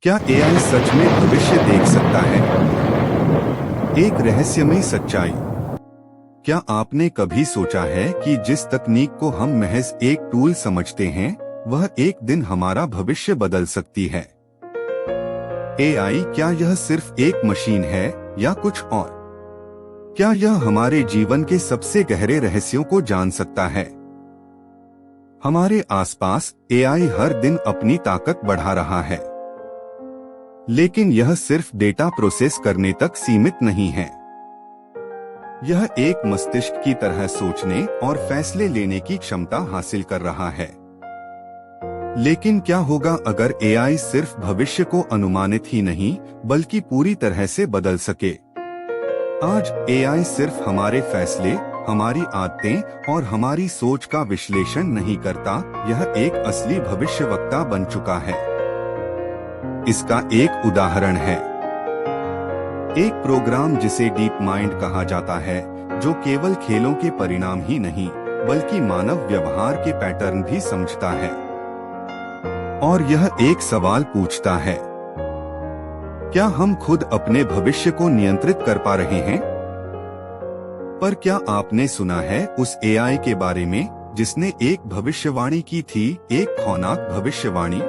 क्या एआई सच में भविष्य देख सकता है? एक रहस्यमयी सच्चाई। क्या आपने कभी सोचा है कि जिस तकनीक को हम महज एक टूल समझते हैं, वह एक दिन हमारा भविष्य बदल सकती है? एआई क्या यह सिर्फ एक मशीन है या कुछ और? क्या यह हमारे जीवन के सबसे गहरे रहस्यों को जान सकता है? हमारे आसपास एआई हर दिन अपनी ताकत बढ़ा रहा है, लेकिन यह सिर्फ डेटा प्रोसेस करने तक सीमित नहीं है। यह एक मस्तिष्क की तरह सोचने और फैसले लेने की क्षमता हासिल कर रहा है। लेकिन क्या होगा अगर एआई सिर्फ भविष्य को अनुमानित ही नहीं, बल्कि पूरी तरह से बदल सके? आज एआई सिर्फ हमारे फैसले, हमारी आदतें और हमारी सोच का विश्लेषण नहीं करता, यह एक असली भविष्यवक्ता बन चुका है। इसका एक उदाहरण है एक प्रोग्राम जिसे डीप माइंड कहा जाता है, जो केवल खेलों के परिणाम ही नहीं, बल्कि मानव व्यवहार के पैटर्न भी समझता है। और यह एक सवाल पूछता है, क्या हम खुद अपने भविष्य को नियंत्रित कर पा रहे हैं? पर क्या आपने सुना है उस एआई के बारे में जिसने एक भविष्यवाणी की थी, एक खौफनाक भविष्यवाणी?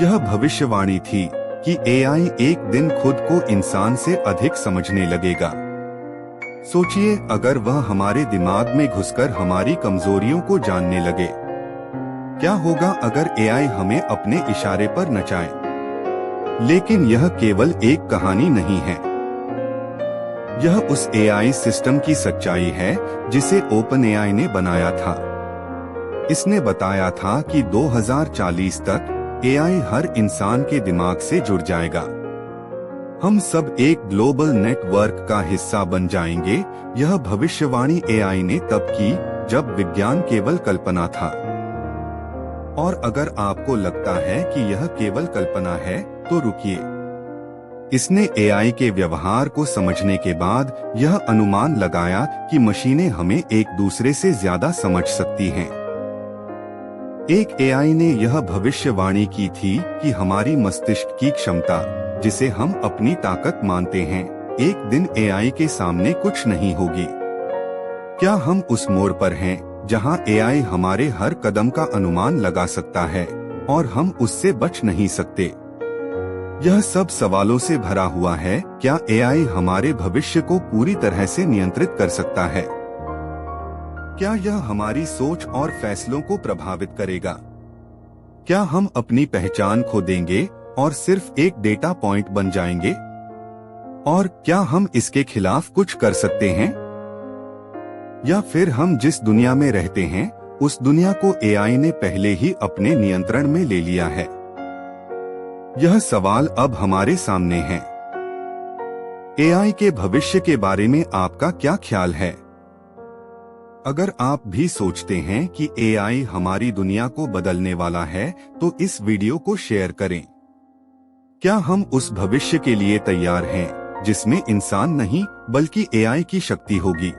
यह भविष्यवाणी थी कि एआई एक दिन खुद को इंसान से अधिक समझने लगेगा। सोचिए, अगर वह हमारे दिमाग में घुसकर हमारी कमजोरियों को जानने लगे। क्या होगा अगर एआई हमें अपने इशारे पर नचाए? लेकिन यह केवल एक कहानी नहीं है। यह उस एआई सिस्टम की सच्चाई है जिसे ओपन एआई ने बनाया था। इसने बताया था कि 2040 तक एआई हर इंसान के दिमाग से जुड़ जाएगा। हम सब एक ग्लोबल नेटवर्क का हिस्सा बन जाएंगे। यह भविष्यवाणी एआई ने तब की जब विज्ञान केवल कल्पना था। और अगर आपको लगता है कि यह केवल कल्पना है, तो रुकिए। इसने एआई के व्यवहार को समझने के बाद यह अनुमान लगाया कि मशीनें हमें एक दूसरे से ज्यादा समझ सकती हैं। एक एआई ने यह भविष्यवाणी की थी कि हमारी मस्तिष्क की क्षमता, जिसे हम अपनी ताकत मानते हैं, एक दिन एआई के सामने कुछ नहीं होगी। क्या हम उस मोड़ पर हैं जहां एआई हमारे हर कदम का अनुमान लगा सकता है और हम उससे बच नहीं सकते? यह सब सवालों से भरा हुआ है। क्या एआई हमारे भविष्य को पूरी तरह से नियंत्रित कर सकता है? क्या यह हमारी सोच और फैसलों को प्रभावित करेगा? क्या हम अपनी पहचान खो देंगे और सिर्फ एक डेटा पॉइंट बन जाएंगे? और क्या हम इसके खिलाफ कुछ कर सकते हैं? या फिर हम जिस दुनिया में रहते हैं, उस दुनिया को एआई ने पहले ही अपने नियंत्रण में ले लिया है? यह सवाल अब हमारे सामने है। एआई के भविष्य के बारे में आपका क्या ख्याल है? अगर आप भी सोचते हैं कि एआई हमारी दुनिया को बदलने वाला है, तो इस वीडियो को शेयर करें। क्या हम उस भविष्य के लिए तैयार हैं जिसमें इंसान नहीं, बल्कि एआई की शक्ति होगी?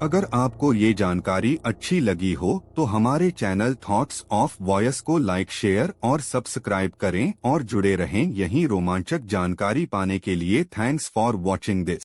अगर आपको ये जानकारी अच्छी लगी हो तो हमारे चैनल थॉट्स ऑफ वॉयस को लाइक, शेयर और सब्सक्राइब करें और जुड़े रहें यहीं रोमांचक जानकारी पाने के लिए। Thanks for watching this.